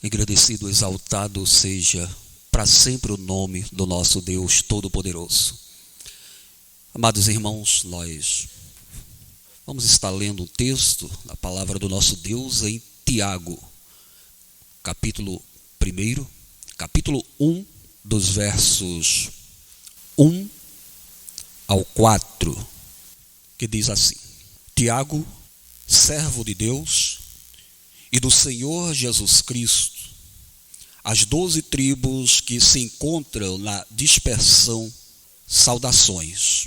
Engrandecido, exaltado seja para sempre o nome do nosso Deus Todo-Poderoso. Amados irmãos, nós vamos estar lendo um texto da palavra do nosso Deus em Tiago, capítulo 1, dos versos 1 ao 4, que diz assim: Tiago, servo de Deus e do Senhor Jesus Cristo, as 12 tribos que se encontram na dispersão, saudações.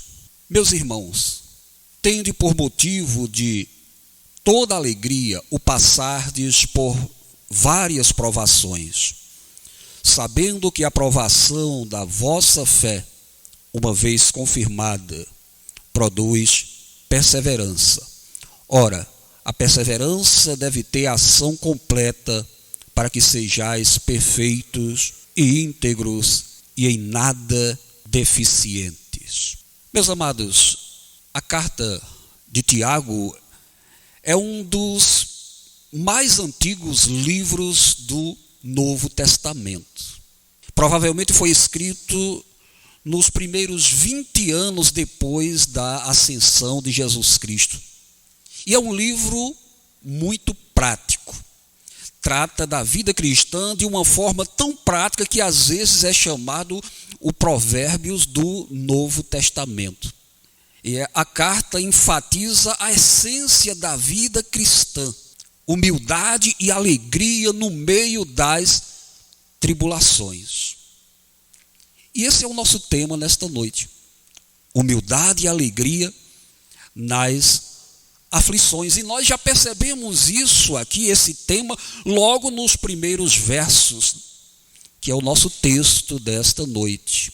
Meus irmãos, tende por motivo de toda alegria o passardes por várias provações, sabendo que a provação da vossa fé, uma vez confirmada, produz perseverança. Ora, a perseverança deve ter ação completa para que sejais perfeitos e íntegros e em nada deficientes. Meus amados, a carta de Tiago é um dos mais antigos livros do Novo Testamento. Provavelmente foi escrito nos primeiros 20 anos depois da ascensão de Jesus Cristo. E é um livro muito prático. Trata da vida cristã de uma forma tão prática que às vezes é chamado o Provérbios do Novo Testamento. E a carta enfatiza a essência da vida cristã, humildade e alegria no meio das tribulações. E esse é o nosso tema nesta noite: humildade e alegria nas aflições. E nós já percebemos isso aqui, esse tema, logo nos primeiros versos, que é o nosso texto desta noite.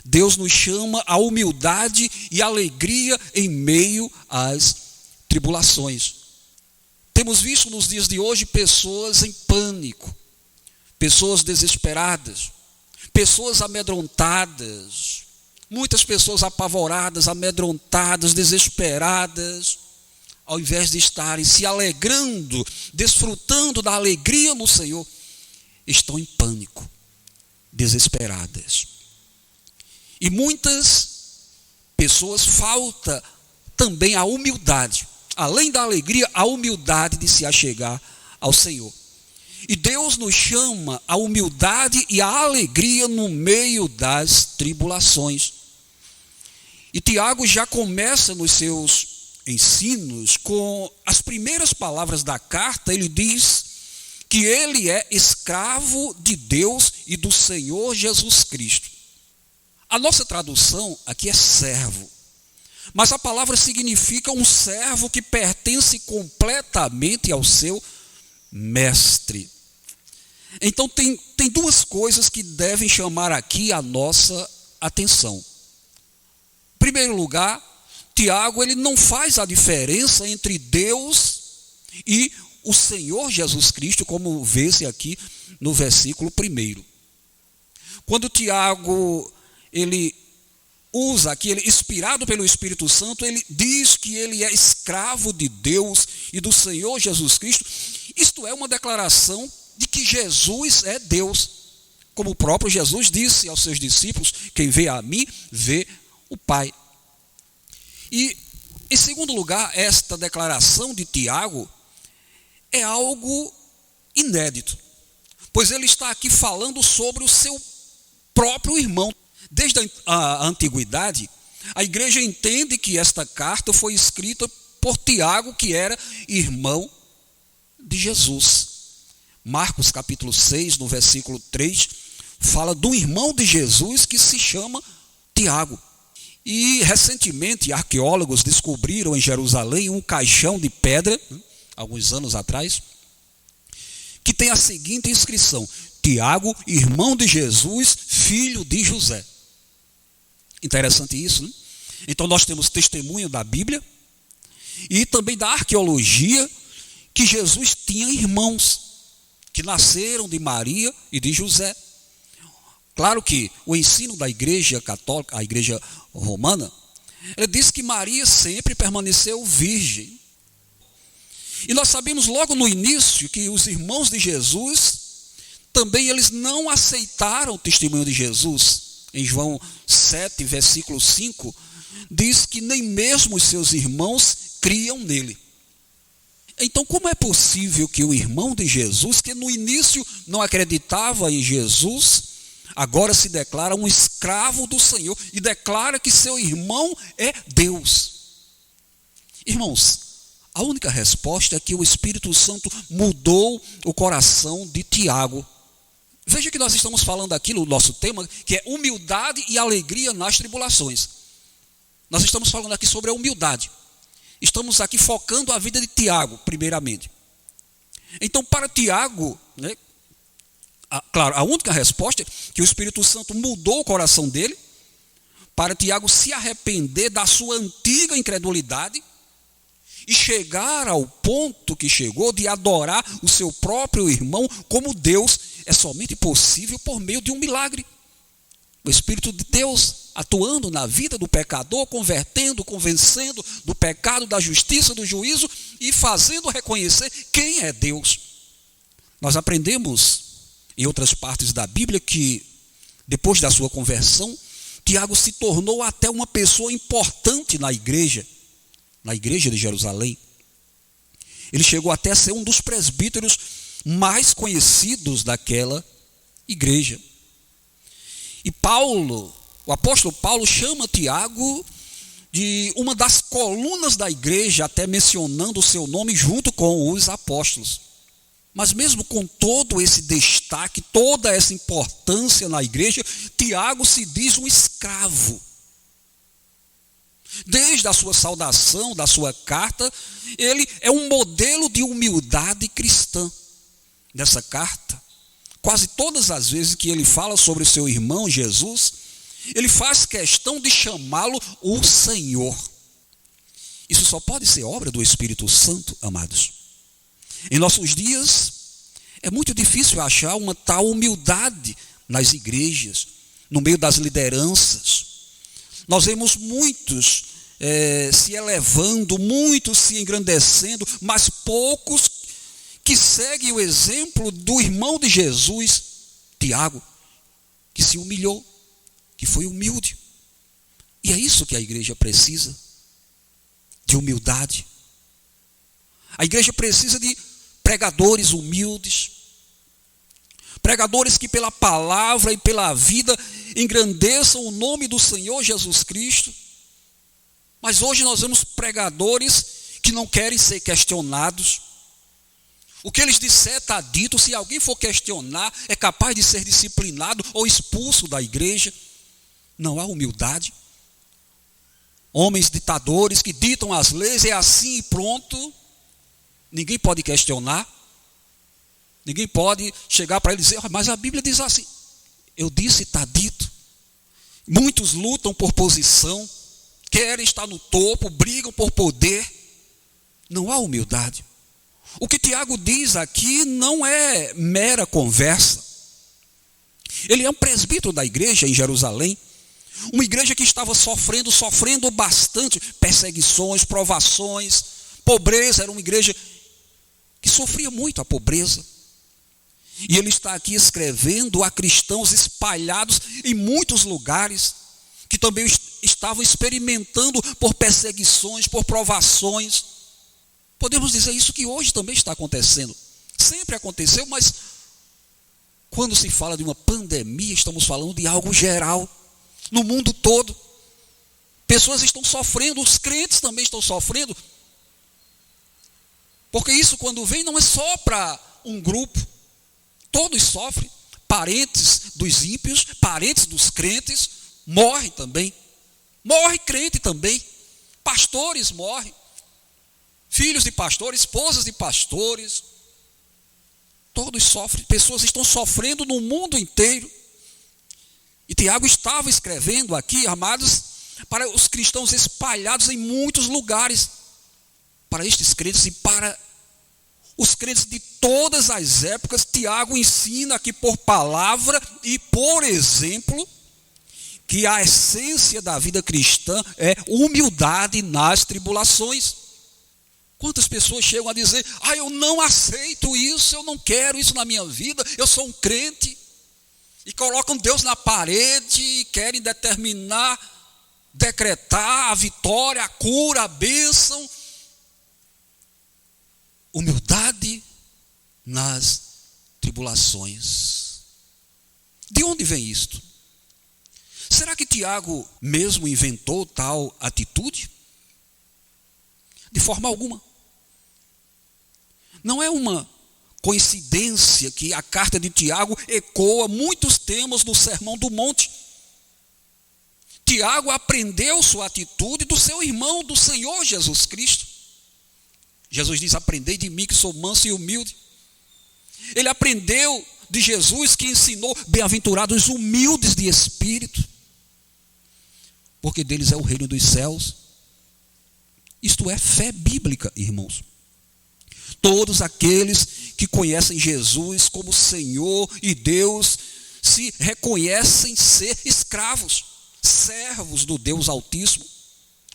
Deus nos chama à humildade e alegria em meio às tribulações. Temos visto nos dias de hoje pessoas em pânico, pessoas desesperadas, pessoas amedrontadas, muitas pessoas apavoradas, amedrontadas, desesperadas, ao invés de estarem se alegrando, desfrutando da alegria no Senhor, estão em pânico, desesperadas. E muitas pessoas falta também a humildade, além da alegria, a humildade de se achegar ao Senhor. E Deus nos chama à humildade e à alegria no meio das tribulações. E Tiago já começa nos seus ensinos com as primeiras palavras da carta. Ele diz que ele é escravo de Deus e do Senhor Jesus Cristo. A nossa tradução aqui é servo, mas a palavra significa um servo que pertence completamente ao seu mestre. Então tem duas coisas que devem chamar aqui a nossa atenção. Em primeiro lugar, Tiago ele não faz a diferença entre Deus e o Senhor Jesus Cristo, como vê-se aqui no versículo 1. Quando Tiago ele usa aqui, ele inspirado pelo Espírito Santo, ele diz que ele é escravo de Deus e do Senhor Jesus Cristo. Isto é uma declaração de que Jesus é Deus, como o próprio Jesus disse aos seus discípulos: quem vê a mim, vê o Pai. E, em segundo lugar, esta declaração de Tiago é algo inédito, pois ele está aqui falando sobre o seu próprio irmão. Desde a antiguidade, a igreja entende que esta carta foi escrita por Tiago, que era irmão de Jesus. Marcos capítulo 6, no versículo 3, fala do irmão de Jesus que se chama Tiago. E recentemente arqueólogos descobriram em Jerusalém um caixão de pedra, alguns anos atrás, que tem a seguinte inscrição: Tiago, irmão de Jesus, filho de José. Interessante isso, né? Então nós temos testemunho da Bíblia e também da arqueologia que Jesus tinha irmãos que nasceram de Maria e de José. Claro que o ensino da igreja católica, a igreja romana, ele diz que Maria sempre permaneceu virgem. E nós sabemos logo no início que os irmãos de Jesus, também eles não aceitaram o testemunho de Jesus. Em João 7, versículo 5, diz que nem mesmo os seus irmãos criam nele. Então, como é possível que o irmão de Jesus, que no início não acreditava em Jesus, agora se declara um escravo do Senhor e declara que seu irmão é Deus? Irmãos, a única resposta é que o Espírito Santo mudou o coração de Tiago. Veja que nós estamos falando aqui no nosso tema, que é humildade e alegria nas tribulações. Nós estamos falando aqui sobre a humildade. Estamos aqui focando a vida de Tiago, primeiramente. Então, para Tiago, claro, a única resposta é que o Espírito Santo mudou o coração dele, para Tiago se arrepender da sua antiga incredulidade e chegar ao ponto que chegou de adorar o seu próprio irmão como Deus. É somente possível por meio de um milagre. O Espírito de Deus atuando na vida do pecador, convertendo, convencendo do pecado, da justiça, do juízo e fazendo reconhecer quem é Deus. Nós aprendemos em outras partes da Bíblia que depois da sua conversão, Tiago se tornou até uma pessoa importante na igreja de Jerusalém. Ele chegou até a ser um dos presbíteros mais conhecidos daquela igreja. E o apóstolo Paulo chama Tiago de uma das colunas da igreja, até mencionando o seu nome junto com os apóstolos. Mas mesmo com todo esse destaque, toda essa importância na igreja, Tiago se diz um escravo. Desde a sua saudação, da sua carta, ele é um modelo de humildade cristã. Nessa carta, quase todas as vezes que ele fala sobre o seu irmão Jesus, ele faz questão de chamá-lo o Senhor. Isso só pode ser obra do Espírito Santo, amados. Em nossos dias, é muito difícil achar uma tal humildade nas igrejas, no meio das lideranças. Nós vemos muitos se elevando, muitos se engrandecendo, mas poucos que seguem o exemplo do irmão de Jesus, Tiago, que se humilhou, que foi humilde. E é isso que a igreja precisa, de humildade. A igreja precisa de pregadores humildes, pregadores que pela palavra e pela vida engrandeçam o nome do Senhor Jesus Cristo. Mas hoje nós vemos pregadores que não querem ser questionados. O que eles disser está dito. Se alguém for questionar, é capaz de ser disciplinado ou expulso da igreja. Não há humildade. Homens ditadores que ditam as leis, é assim e pronto. Ninguém pode questionar. Ninguém pode chegar para ele e dizer, mas a Bíblia diz assim. Eu disse, está dito. Muitos lutam por posição, querem estar no topo, brigam por poder. Não há humildade. O que Tiago diz aqui não é mera conversa. Ele é um presbítero da igreja em Jerusalém, uma igreja que estava sofrendo bastante perseguições, provações, pobreza. Era uma igreja que sofria muito a pobreza. E ele está aqui escrevendo a cristãos espalhados em muitos lugares, que também estavam experimentando por perseguições, por provações. Podemos dizer isso que hoje também está acontecendo. Sempre aconteceu, mas quando se fala de uma pandemia, estamos falando de algo geral, no mundo todo. Pessoas estão sofrendo, os crentes também estão sofrendo. Porque isso, quando vem, não é só para um grupo. Todos sofrem. Parentes dos ímpios, parentes dos crentes, morrem também. Morre crente também. Pastores morrem. Filhos de pastores, esposas de pastores. Todos sofrem. Pessoas estão sofrendo no mundo inteiro. E Tiago estava escrevendo aqui, amados, para os cristãos espalhados em muitos lugares. Para estes crentes e para os crentes de todas as épocas, Tiago ensina aqui por palavra e por exemplo, que a essência da vida cristã é humildade nas tribulações. Quantas pessoas chegam a dizer: eu não aceito isso, eu não quero isso na minha vida, eu sou um crente. E colocam Deus na parede e querem decretar a vitória, a cura, a bênção. Humildade nas tribulações. De onde vem isto? Será que Tiago mesmo inventou tal atitude? De forma alguma. Não é uma coincidência que a carta de Tiago ecoa muitos temas do Sermão do Monte. Tiago aprendeu sua atitude do seu irmão, do Senhor Jesus Cristo. Jesus diz: aprendei de mim que sou manso e humilde. Ele aprendeu de Jesus, que ensinou: bem-aventurados os humildes de espírito, porque deles é o reino dos céus. Isto é fé bíblica, irmãos. Todos aqueles que conhecem Jesus como Senhor e Deus se reconhecem ser escravos, servos do Deus Altíssimo,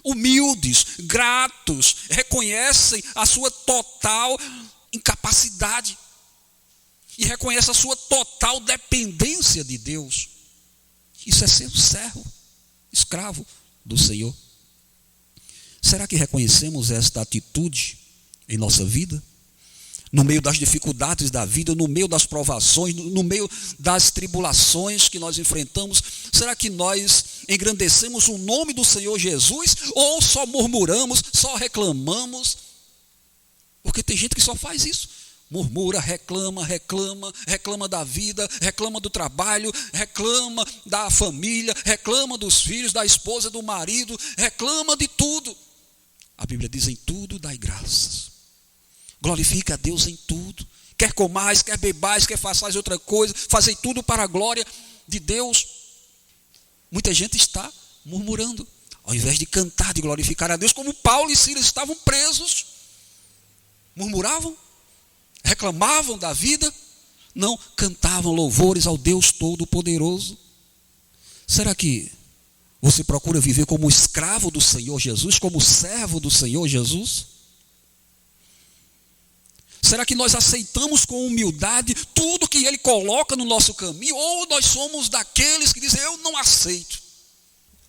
humildes, gratos, reconhecem a sua total incapacidade e reconhecem a sua total dependência de Deus. Isso é ser servo, escravo do Senhor. Será que reconhecemos esta atitude em nossa vida? No meio das dificuldades da vida, no meio das provações, no meio das tribulações que nós enfrentamos, será que nós engrandecemos o nome do Senhor Jesus ou só murmuramos, só reclamamos? Porque tem gente que só faz isso. Murmura, reclama da vida, reclama do trabalho, reclama da família, reclama dos filhos, da esposa, do marido, reclama de tudo. A Bíblia diz: em tudo dai graças. Glorifica a Deus em tudo. Quer comais, quer bebais, quer façais outra coisa, fazei tudo para a glória de Deus. Muita gente está murmurando, ao invés de cantar, de glorificar a Deus, como Paulo e Silas estavam presos. Murmuravam, reclamavam da vida, não, cantavam louvores ao Deus Todo-Poderoso. Será que você procura viver como escravo do Senhor Jesus, como servo do Senhor Jesus? Será que nós aceitamos com humildade tudo que Ele coloca no nosso caminho? Ou nós somos daqueles que dizem: eu não aceito.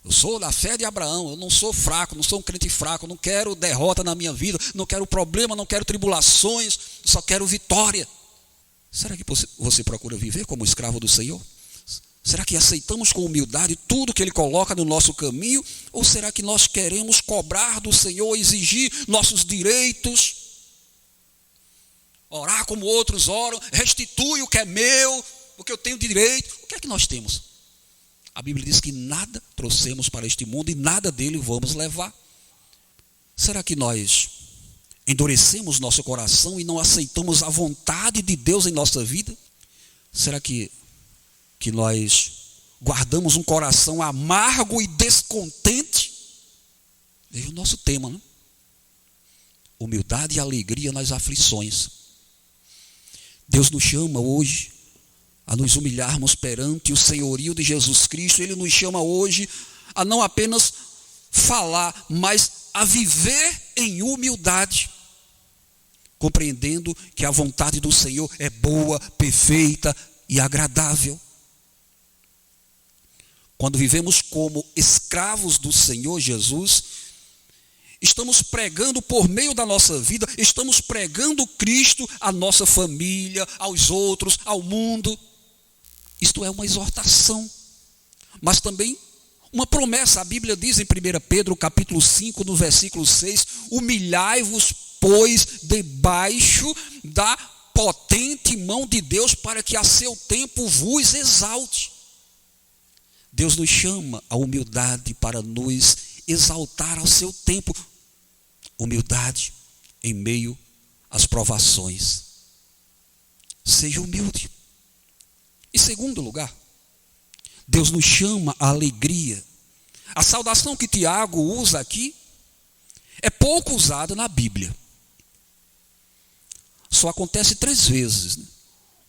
Eu sou da fé de Abraão, eu não sou fraco, não sou um crente fraco, não quero derrota na minha vida, não quero problema, não quero tribulações, só quero vitória. Será que você procura viver como escravo do Senhor? Será que aceitamos com humildade tudo que Ele coloca no nosso caminho? Ou será que nós queremos cobrar do Senhor, exigir nossos direitos? Orar como outros oram, restitui o que é meu, o que eu tenho direito. O que é que nós temos? A Bíblia diz que nada trouxemos para este mundo e nada dele vamos levar. Será que nós endurecemos nosso coração e não aceitamos a vontade de Deus em nossa vida? Será que nós guardamos um coração amargo e descontente? Veja o nosso tema, né? Humildade e alegria nas aflições. Deus nos chama hoje a nos humilharmos perante o senhorio de Jesus Cristo. Ele nos chama hoje a não apenas falar, mas a viver em humildade, compreendendo que a vontade do Senhor é boa, perfeita e agradável. Quando vivemos como escravos do Senhor Jesus, estamos pregando por meio da nossa vida, estamos pregando Cristo à nossa família, aos outros, ao mundo. Isto é uma exortação, mas também uma promessa. A Bíblia diz em 1 Pedro capítulo 5, no versículo 6, humilhai-vos, pois, debaixo da potente mão de Deus, para que a seu tempo vos exalte. Deus nos chama à humildade para nos exaltar ao seu tempo. Humildade em meio às provações. Seja humilde. Em segundo lugar, Deus nos chama à alegria. A saudação que Tiago usa aqui é pouco usada na Bíblia. Só acontece 3 vezes.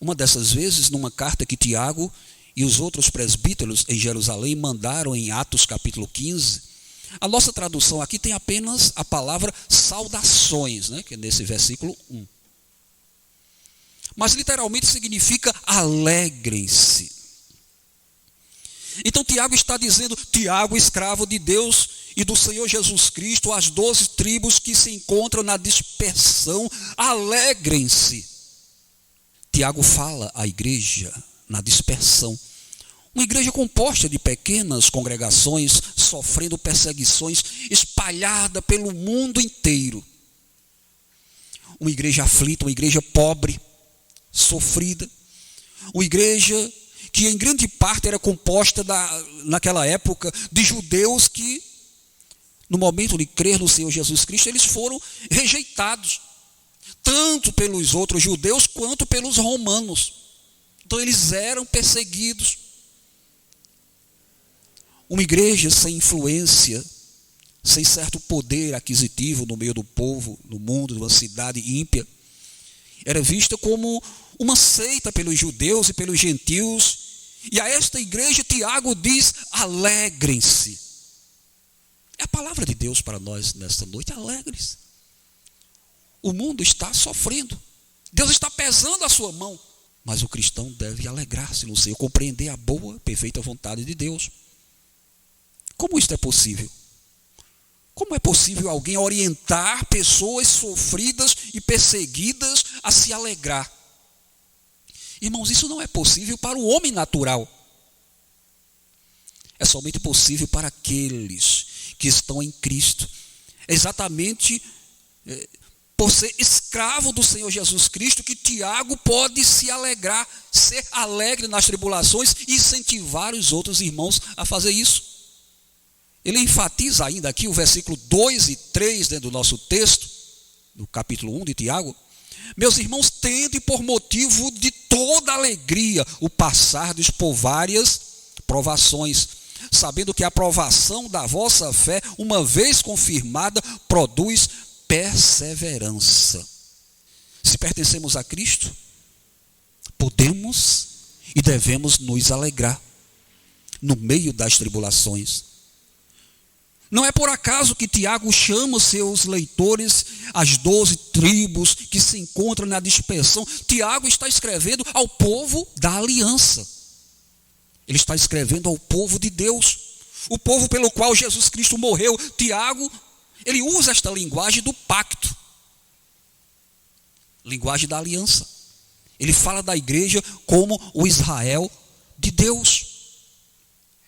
Uma dessas vezes, numa carta que Tiago e os outros presbíteros em Jerusalém mandaram em Atos capítulo 15, A nossa tradução aqui tem apenas a palavra saudações, né, que é nesse versículo 1. Mas literalmente significa alegrem-se. Então Tiago está dizendo, Tiago, escravo de Deus e do Senhor Jesus Cristo, as 12 tribos que se encontram na dispersão, alegrem-se. Tiago fala à igreja na dispersão. Uma igreja composta de pequenas congregações, sofrendo perseguições, espalhada pelo mundo inteiro. Uma igreja aflita, uma igreja pobre, sofrida. Uma igreja que em grande parte era composta naquela época de judeus que, no momento de crer no Senhor Jesus Cristo, eles foram rejeitados, tanto pelos outros judeus quanto pelos romanos. Então eles eram perseguidos. Uma igreja sem influência, sem certo poder aquisitivo no meio do povo, no mundo, numa cidade ímpia, era vista como uma seita pelos judeus e pelos gentios. E a esta igreja Tiago diz, alegrem-se. É a palavra de Deus para nós nesta noite, alegrem-se. O mundo está sofrendo, Deus está pesando a sua mão, mas o cristão deve alegrar-se no Senhor, compreender a boa, perfeita vontade de Deus. Como isto é possível? Como é possível alguém orientar pessoas sofridas e perseguidas a se alegrar? Irmãos, isso não é possível para o homem natural. É somente possível para aqueles que estão em Cristo. É exatamente por ser escravo do Senhor Jesus Cristo que Tiago pode se alegrar, ser alegre nas tribulações e incentivar os outros irmãos a fazer isso. Ele enfatiza ainda aqui o versículo 2 e 3 dentro do nosso texto, no capítulo 1 de Tiago. Meus irmãos, tende por motivo de toda alegria o passardes por várias provações, sabendo que a provação da vossa fé, uma vez confirmada, produz perseverança. Se pertencemos a Cristo, podemos e devemos nos alegrar no meio das tribulações. Não é por acaso que Tiago chama os seus leitores, as 12 tribos que se encontram na dispersão. Tiago está escrevendo ao povo da aliança. Ele está escrevendo ao povo de Deus, o povo pelo qual Jesus Cristo morreu. Tiago, ele usa esta linguagem do pacto, linguagem da aliança. Ele fala da igreja como o Israel de Deus.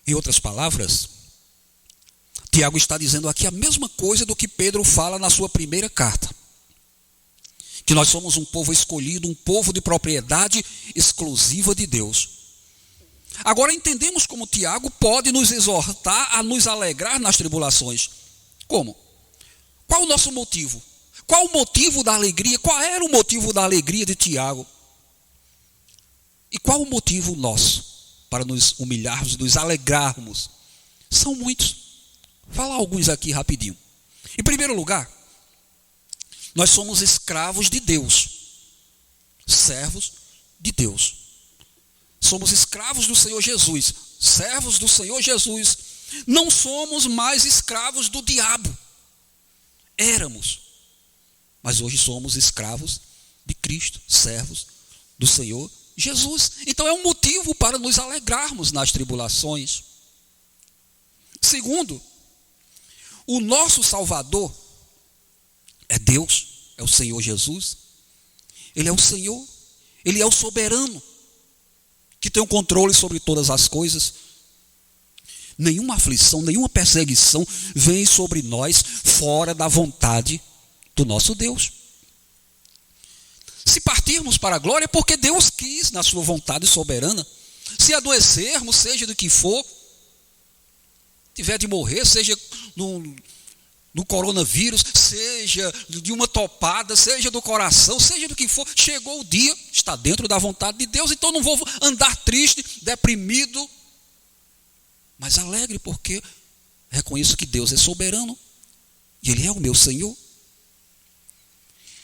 Em outras palavras, Tiago está dizendo aqui a mesma coisa do que Pedro fala na sua primeira carta. Que nós somos um povo escolhido, um povo de propriedade exclusiva de Deus. Agora entendemos como Tiago pode nos exortar a nos alegrar nas tribulações. Como? Qual o nosso motivo? Qual o motivo da alegria? Qual era o motivo da alegria de Tiago? E qual o motivo nosso para nos humilharmos, nos alegrarmos? São muitos. Vou falar alguns aqui rapidinho. Em primeiro lugar, nós somos escravos de Deus, servos de Deus. Somos escravos do Senhor Jesus, servos do Senhor Jesus. Não somos mais escravos do diabo. Éramos, mas hoje somos escravos de Cristo, servos do Senhor Jesus. Então é um motivo para nos alegrarmos nas tribulações. Segundo, o nosso Salvador é Deus, é o Senhor Jesus. Ele é o Senhor, Ele é o soberano, que tem o controle sobre todas as coisas. Nenhuma aflição, nenhuma perseguição vem sobre nós fora da vontade do nosso Deus. Se partirmos para a glória, é porque Deus quis na sua vontade soberana. Se adoecermos, seja do que for, tiver de morrer, seja no coronavírus, seja de uma topada, seja do coração, seja do que for, chegou o dia, está dentro da vontade de Deus, então não vou andar triste, deprimido, mas alegre, porque reconheço que Deus é soberano, e Ele é o meu Senhor,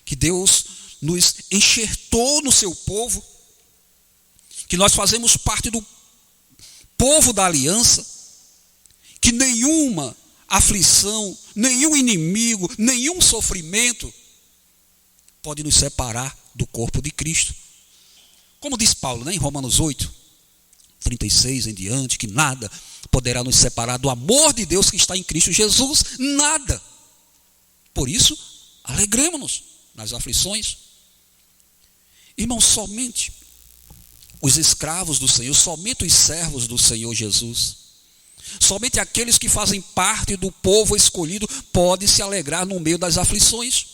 que Deus nos enxertou no seu povo, que nós fazemos parte do povo da aliança, que nenhuma aflição, nenhum inimigo, nenhum sofrimento pode nos separar do corpo de Cristo. Como diz Paulo, né, em Romanos 8, 36 em diante, que nada poderá nos separar do amor de Deus que está em Cristo Jesus, nada. Por isso, alegremos-nos nas aflições. Irmãos, somente os escravos do Senhor, somente os servos do Senhor Jesus, somente aqueles que fazem parte do povo escolhido podem se alegrar no meio das aflições.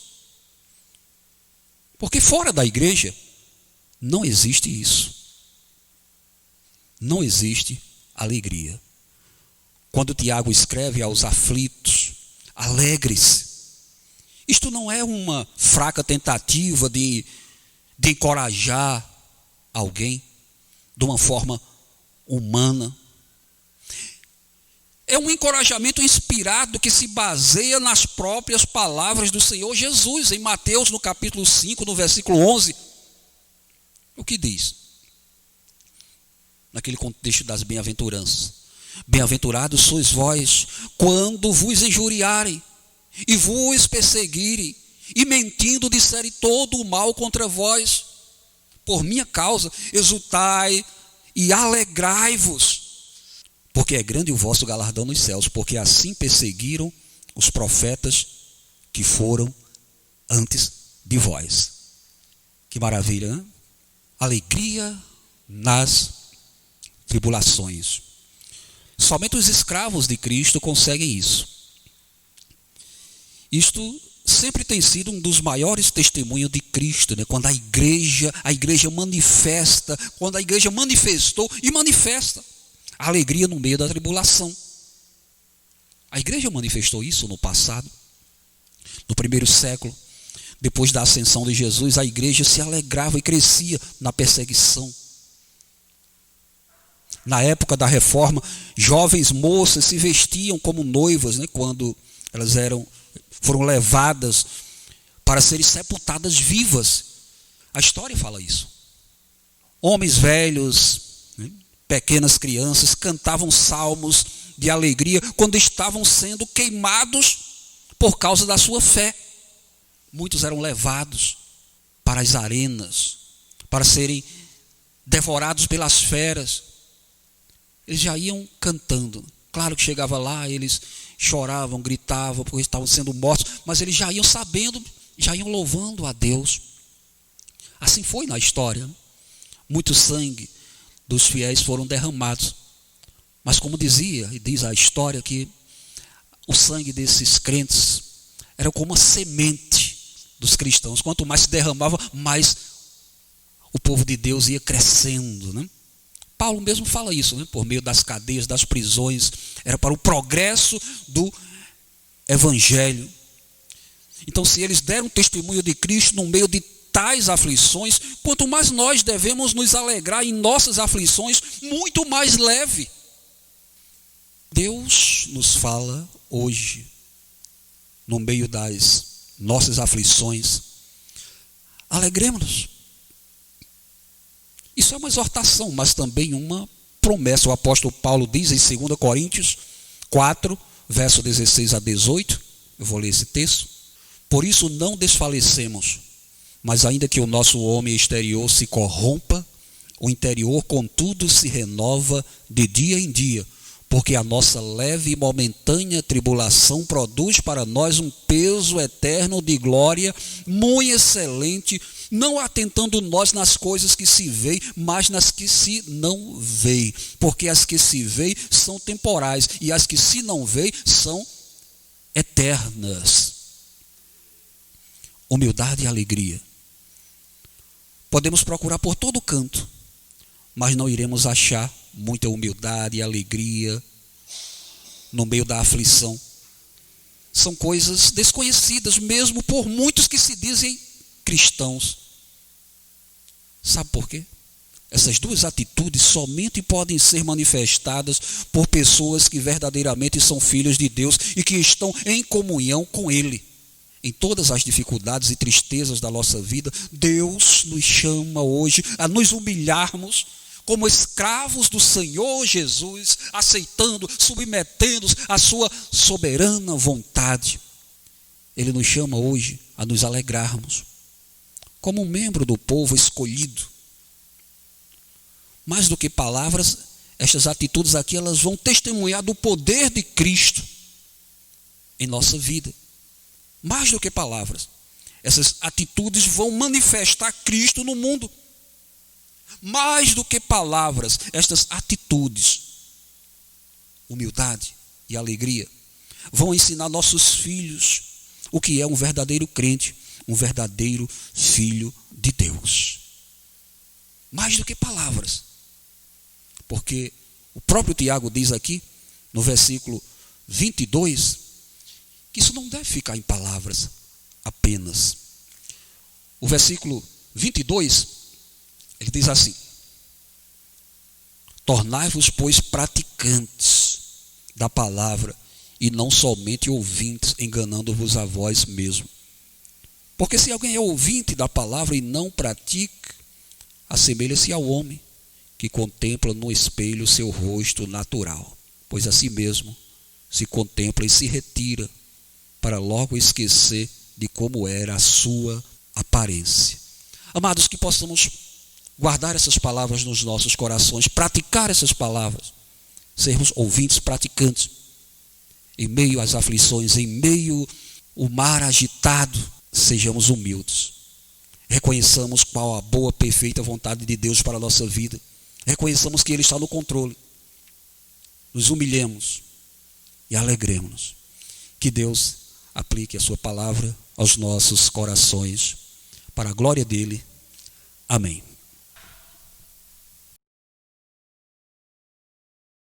Porque fora da igreja não existe isso. Não existe alegria. Quando Tiago escreve aos aflitos, alegre-se. Isto não é uma fraca tentativa de encorajar alguém de uma forma humana. É um encorajamento inspirado que se baseia nas próprias palavras do Senhor Jesus, em Mateus, no capítulo 5, no versículo 11. O que diz? Naquele contexto das bem-aventuranças. Bem-aventurados sois vós, quando vos injuriarem, e vos perseguirem, e mentindo disserem todo o mal contra vós. Por minha causa, exultai e alegrai-vos, porque é grande o vosso galardão nos céus, porque assim perseguiram os profetas que foram antes de vós. Que maravilha, né? Alegria nas tribulações. Somente os escravos de Cristo conseguem isso. Isto sempre tem sido um dos maiores testemunhos de Cristo, né? Quando a igreja manifesta, quando a igreja manifestou e manifesta a alegria no meio da tribulação. A igreja manifestou isso no passado, no primeiro século. Depois da ascensão de Jesus, a igreja se alegrava e crescia na perseguição. Na época da reforma, jovens moças se vestiam como noivas, né, quando elas foram levadas para serem sepultadas vivas. A história fala isso. Homens velhos, né, pequenas crianças cantavam salmos de alegria quando estavam sendo queimados por causa da sua fé. Muitos eram levados para as arenas, para serem devorados pelas feras. Eles já iam cantando. Claro que chegava lá, eles choravam, gritavam, porque estavam sendo mortos, mas eles já iam sabendo, já iam louvando a Deus. Assim foi na história. Muito sangue dos fiéis foram derramados. Mas como dizia, e diz a história, que o sangue desses crentes era como uma semente dos cristãos. Quanto mais se derramava, mais o povo de Deus ia crescendo, né? Paulo mesmo fala isso, né? Por meio das cadeias, das prisões, era para o progresso do evangelho. Então, se eles deram testemunho de Cristo no meio de tais aflições, quanto mais nós devemos nos alegrar em nossas aflições, muito mais leve. Deus nos fala hoje, no meio das nossas aflições, alegremos-nos. Isso é uma exortação, mas também uma promessa. O apóstolo Paulo diz em 2 Coríntios 4, verso 16 a 18, eu vou ler esse texto. Por isso não desfalecemos, mas ainda que o nosso homem exterior se corrompa, o interior contudo se renova de dia em dia, porque a nossa leve e momentânea tribulação produz para nós um peso eterno de glória muito excelente, não atentando nós nas coisas que se veem, mas nas que se não veem. Porque as que se veem são temporais, e as que se não veem são eternas. Humildade e alegria. Podemos procurar por todo canto, mas não iremos achar muita humildade e alegria no meio da aflição. São coisas desconhecidas mesmo por muitos que se dizem cristãos. Sabe por quê? Essas duas atitudes somente podem ser manifestadas por pessoas que verdadeiramente são filhos de Deus e que estão em comunhão com Ele. Em todas as dificuldades e tristezas da nossa vida, Deus nos chama hoje a nos humilharmos como escravos do Senhor Jesus, aceitando, submetendo-os à sua soberana vontade. Ele nos chama hoje a nos alegrarmos, como um membro do povo escolhido. Mais do que palavras, estas atitudes aqui, elas vão testemunhar do poder de Cristo em nossa vida. Mais do que palavras, essas atitudes vão manifestar Cristo no mundo. Mais do que palavras, estas atitudes, humildade e alegria, vão ensinar nossos filhos o que é um verdadeiro crente, um verdadeiro filho de Deus. Mais do que palavras. Porque o próprio Tiago diz aqui, no versículo 22, que isso não deve ficar em palavras apenas. O versículo 22, ele diz assim: tornai-vos, pois, praticantes da palavra, e não somente ouvintes, enganando-vos a vós mesmo. Porque se alguém é ouvinte da palavra e não pratica, assemelha-se ao homem que contempla no espelho seu rosto natural, pois a si mesmo se contempla e se retira, para logo esquecer de como era a sua aparência. Amados, que possamos guardar essas palavras nos nossos corações, praticar essas palavras, sermos ouvintes praticantes, em meio às aflições, em meio ao mar agitado, sejamos humildes, reconheçamos qual a boa, perfeita vontade de Deus para a nossa vida, reconheçamos que Ele está no controle, nos humilhemos e alegremos-nos. Que Deus aplique a sua palavra aos nossos corações, para a glória dEle. Amém.